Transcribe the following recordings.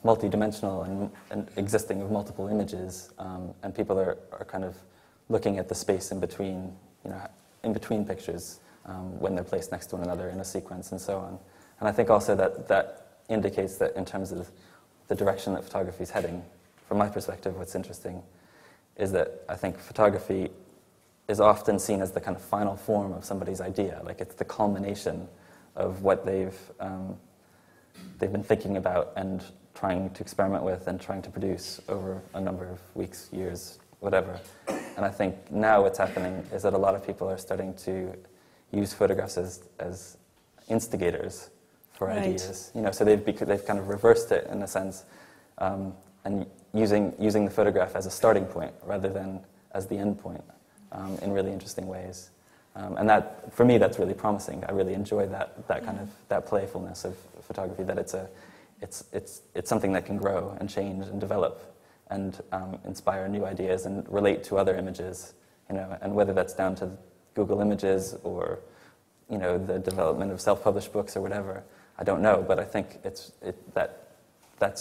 multi-dimensional and existing of multiple images, and people are kind of looking at the space in between, in between pictures when they're placed next to one another in a sequence and so on. And I think also that indicates that in terms of the direction that photography is heading, from my perspective, what's interesting is that I think photography is often seen as the kind of final form of somebody's idea. Like it's the culmination of what they've been thinking about and trying to experiment with and trying to produce over a number of weeks, years, whatever. And I think now what's happening is that a lot of people are starting to use photographs as instigators for ideas. So they've kind of reversed it in a sense, and using the photograph as a starting point rather than as the end point in really interesting ways. And that, for me, that's really promising. I really enjoy that kind of that playfulness of photography. That it's something that can grow and change and develop and inspire new ideas and relate to other images. And whether that's down to Google Images or the development of self-published books or whatever, I don't know. But I think that's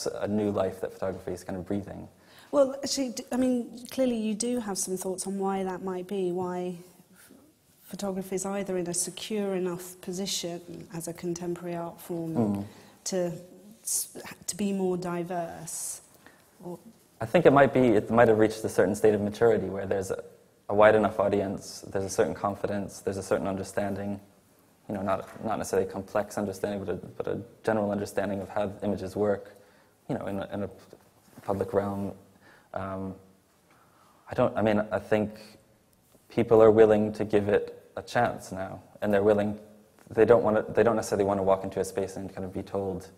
a new life that photography is kind of breathing. Well, actually, clearly you do have some thoughts on why that might be. Why photography is either in a secure enough position as a contemporary art form to be more diverse? Or I think it might have reached a certain state of maturity where there's a wide enough audience, there's a certain confidence, there's a certain understanding, not necessarily a complex understanding, but a general understanding of how images work, in a public realm. I think people are willing to give it a chance now, and they don't necessarily want to walk into a space and kind of be told,